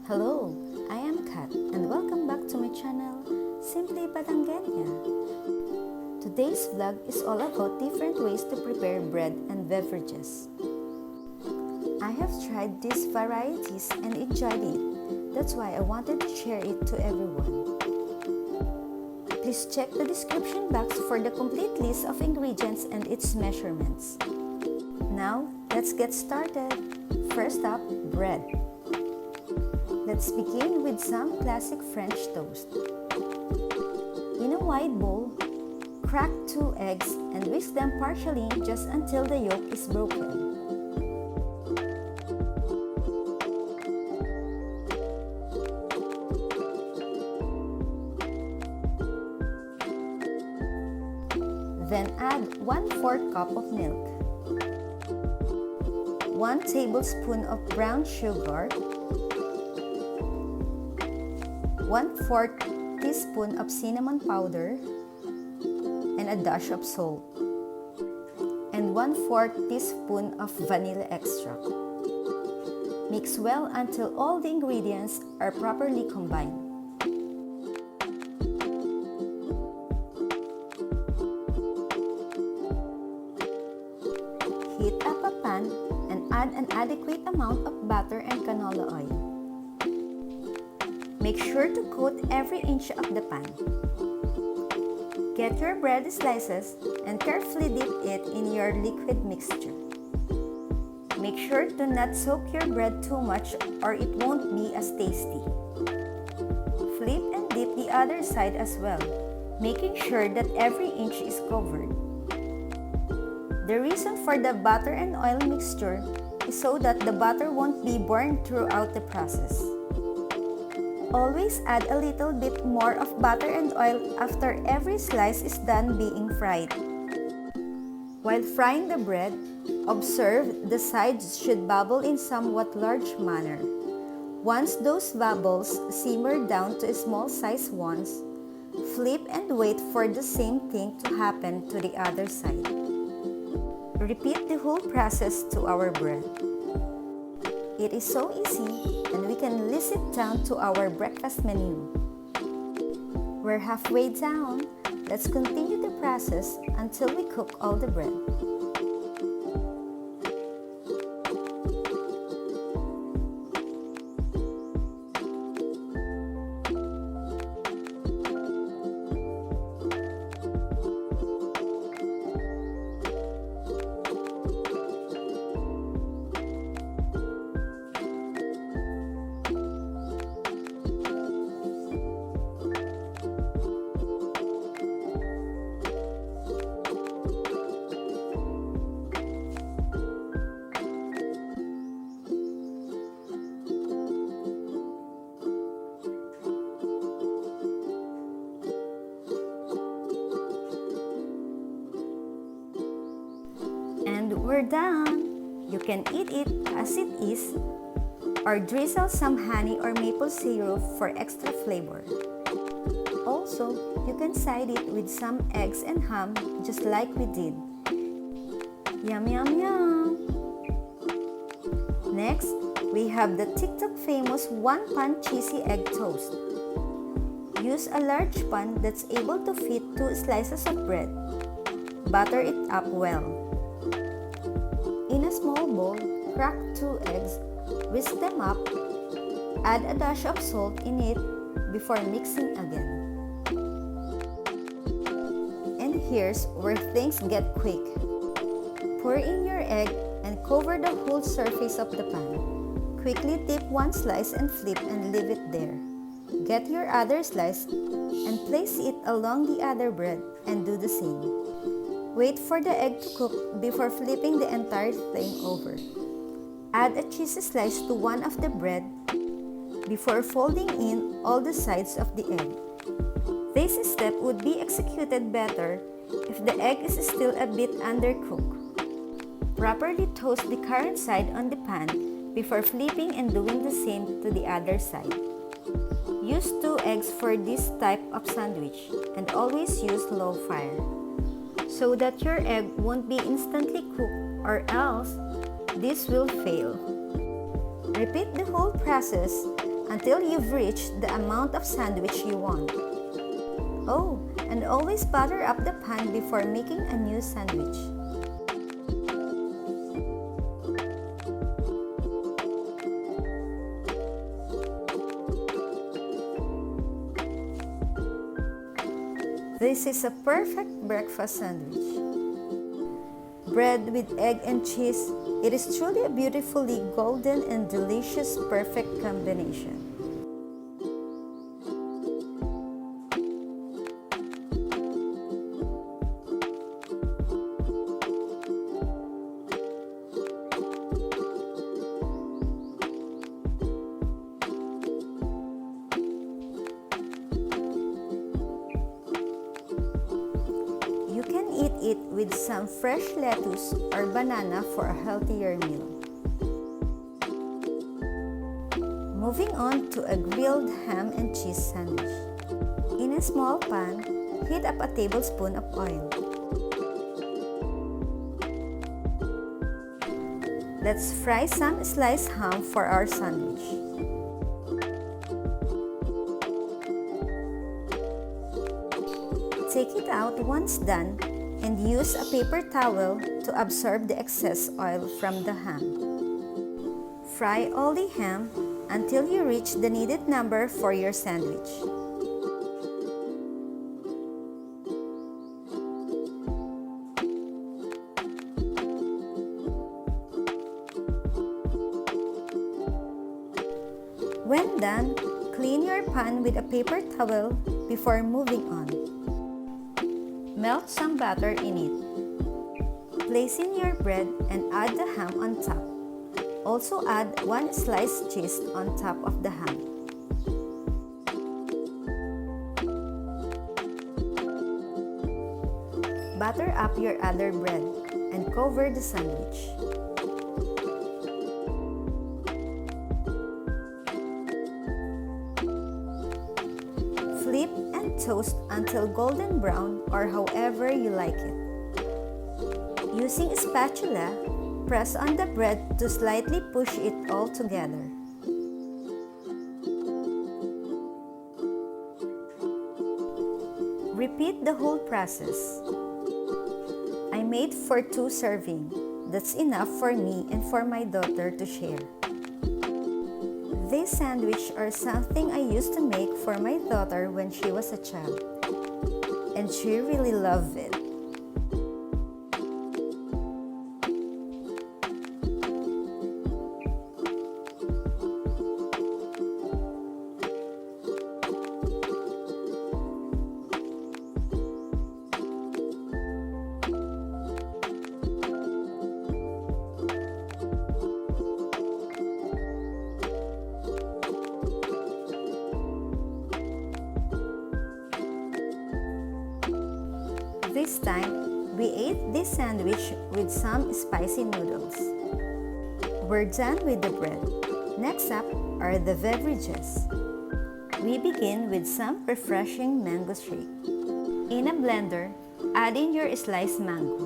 Hello, I am Kat and welcome back to my channel, Simply Batangueña. Today's vlog is all about different ways to prepare bread and beverages. I have tried these varieties and enjoyed it. That's why I wanted to share it to everyone. Please check the description box for the complete list of ingredients and its measurements. Now, let's get started. First up, bread. Let's begin with some classic French toast. In a wide bowl, crack 2 eggs and whisk them partially just until the yolk is broken. Then add 1/4 cup of milk, 1 tablespoon of brown sugar, 1/4 teaspoon of cinnamon powder, and a dash of salt, and 1/4 teaspoon of vanilla extract. Mix well until all the ingredients are properly combined. Heat up a pan and add an adequate amount of butter and canola oil. Make sure to coat every inch of the pan. Get your bread slices and carefully dip it in your liquid mixture. Make sure to not soak your bread too much or it won't be as tasty. Flip and dip the other side as well, making sure that every inch is covered. The reason for the butter and oil mixture is so that the butter won't be burned throughout the process. Always add a little bit more of butter and oil after every slice is done being fried. While frying the bread, observe the sides should bubble in somewhat large manner. Once those bubbles simmer down to small size ones, flip and wait for the same thing to happen to the other side. Repeat the whole process to our bread. It is so easy and we can list it down to our breakfast menu. We're halfway down. Let's continue the process until we cook all the bread. And we're done! You can eat it as it is or drizzle some honey or maple syrup for extra flavor. Also, you can side it with some eggs and ham just like we did. Yum yum yum! Next, we have the TikTok famous 1-pan cheesy egg toast. Use a large pan that's able to fit 2 slices of bread. Butter it up well. In a small bowl, crack 2 eggs, whisk them up, add a dash of salt in it before mixing again. And here's where things get quick. Pour in your egg and cover the whole surface of the pan. Quickly dip 1 slice and flip and leave it there. Get your other slice and place it along the other bread and do the same. Wait for the egg to cook before flipping the entire thing over. Add a cheesy slice to one of the bread before folding in all the sides of the egg. This step would be executed better if the egg is still a bit undercooked. Properly toast the current side on the pan before flipping and doing the same to the other side. Use 2 eggs for this type of sandwich and always use low fire, so that your egg won't be instantly cooked or else this will fail. Repeat the whole process until you've reached the amount of sandwich you want. Oh, and always butter up the pan before making a new sandwich. This is a perfect breakfast sandwich. Bread with egg and cheese, it is truly a beautifully golden and delicious perfect combination. You can eat it with some fresh lettuce or banana for a healthier meal. Moving on to a grilled ham and cheese sandwich. In a small pan, heat up a tablespoon of oil. Let's fry some sliced ham for our sandwich. Take it out once done and use a paper towel to absorb the excess oil from the ham. Fry all the ham until you reach the needed number for your sandwich. When done, clean your pan with a paper towel before moving on. Melt some butter in it. Place in your bread and add the ham on top. Also add 1 sliced cheese on top of the ham. Butter up your other bread and cover the sandwich. Flip and toast until golden brown or however you like it. Using a spatula, press on the bread to slightly push it all together. Repeat the whole process. I made for 2 servings. That's enough for me and for my daughter to share. These sandwiches are something I used to make for my daughter when she was a child, and she really loved it. This time, we ate this sandwich with some spicy noodles. We're done with the bread. Next up are the beverages. We begin with some refreshing mango shake. In a blender, add in your sliced mango.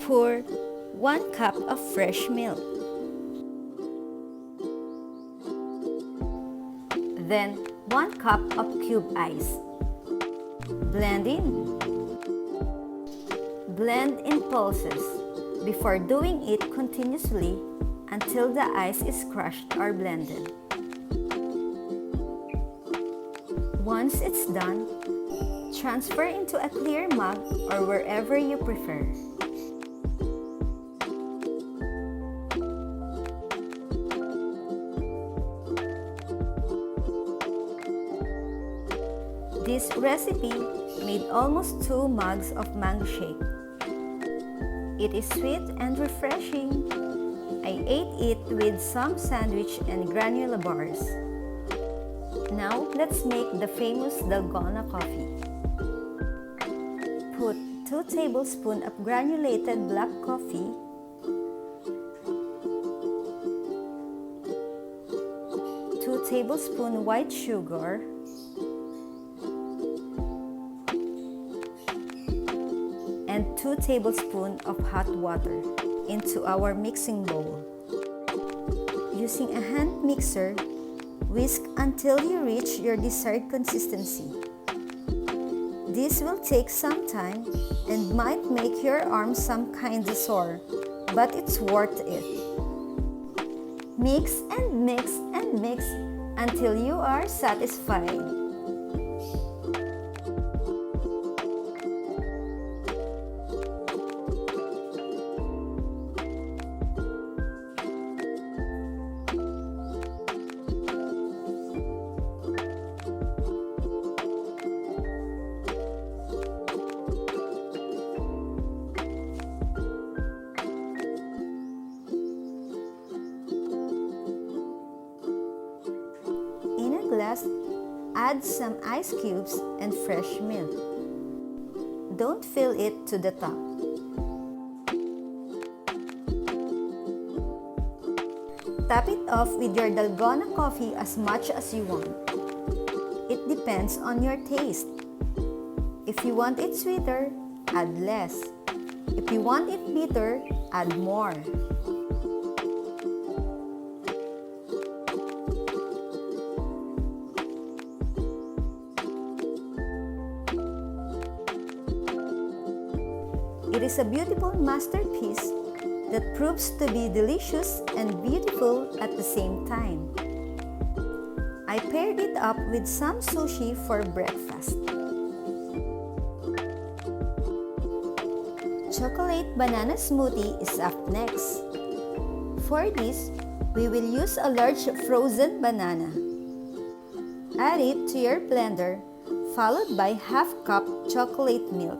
Pour 1 cup of fresh milk. Then 1 cup of cube ice. Blend in. Blend in pulses before doing it continuously until the ice is crushed or blended. Once it's done, transfer into a clear mug or wherever you prefer. This recipe made almost 2 mugs of mango shake. It is sweet and refreshing. I ate it with some sandwich and granola bars. Now, let's make the famous Dalgona coffee. Put 2 tablespoons of granulated black coffee, 2 tablespoons white sugar, and 2 tablespoons of hot water into our mixing bowl. Using a hand mixer, Whisk until you reach your desired consistency. This will take some time and might make your arms some kinda sore, but it's worth it. Mix and mix and mix until you are satisfied. In a glass, add some ice cubes and fresh milk. Don't fill it to the top. Top it off with your Dalgona coffee as much as you want. It depends on your taste. If you want it sweeter, add less. If you want it bitter, add more. It is a beautiful masterpiece that proves to be delicious and beautiful at the same time. I paired it up with some sushi for breakfast. Chocolate banana smoothie is up next. For this, we will use a large frozen banana. Add it to your blender, followed by half cup chocolate milk.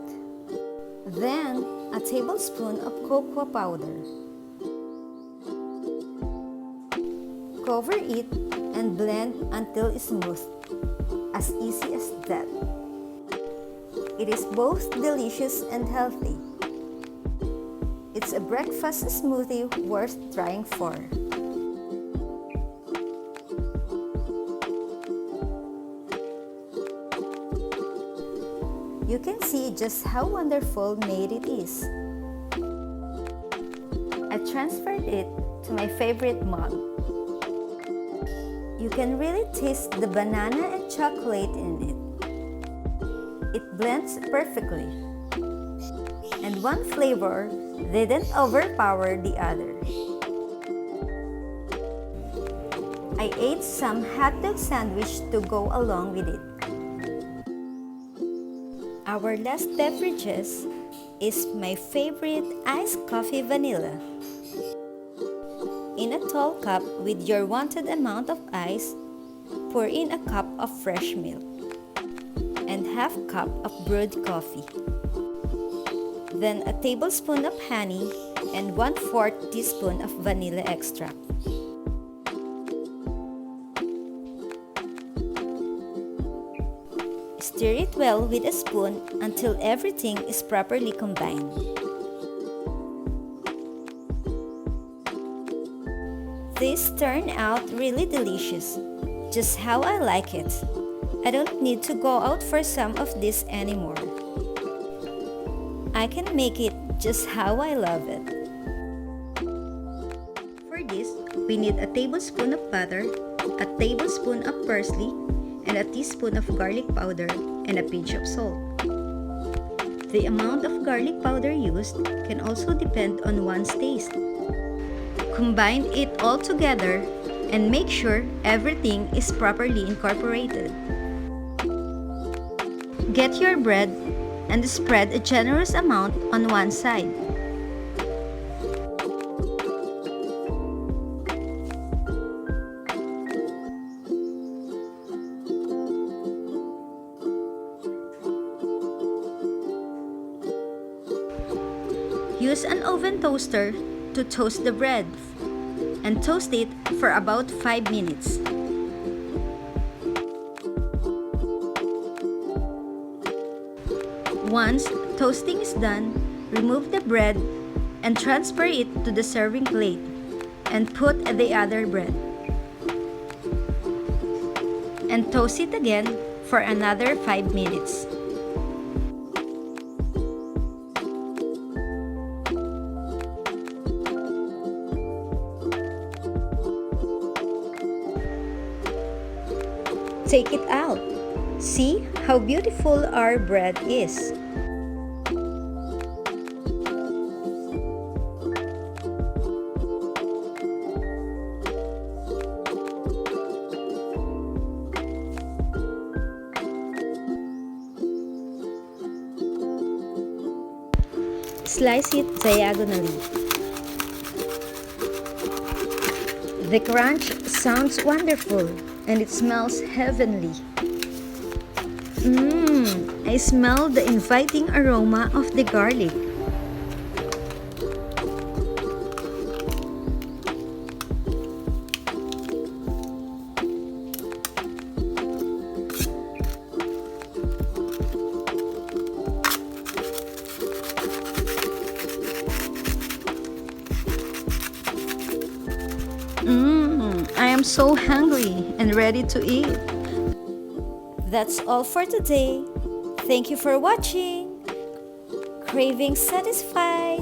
Then, a tablespoon of cocoa powder. Cover it and blend until it's smooth. As easy as that. It is both delicious and healthy. It's a breakfast smoothie worth trying for. You can see just how wonderful made it is. I transferred it to my favorite mug. You can really taste the banana and chocolate in it. It blends perfectly. And one flavor didn't overpower the other. I ate some hot dog sandwich to go along with it. Our last beverages is my favorite iced coffee vanilla. In a tall cup with your wanted amount of ice, pour in a cup of fresh milk and half cup of brewed coffee. Then a tablespoon of honey and 1/4 teaspoon of vanilla extract. Stir it well with a spoon until everything is properly combined. This turned out really delicious, just how I like it. I don't need to go out for some of this anymore. I can make it just how I love it. For this, we need a tablespoon of butter, a tablespoon of parsley, and a teaspoon of garlic powder and a pinch of salt. The amount of garlic powder used can also depend on one's taste. Combine it all together and make sure everything is properly incorporated. Get your bread and spread a generous amount on one side. Use an oven toaster to toast the bread and toast it for about 5 minutes. Once toasting is done, remove the bread and transfer it to the serving plate and put the other bread. And toast it again for another 5 minutes. Take it out. See how beautiful our bread is. Slice it diagonally. The crunch sounds wonderful and it smells heavenly. I smell the inviting aroma of the garlic. I am so hungry and ready to eat. That's all for today. Thank you for watching. Craving satisfied.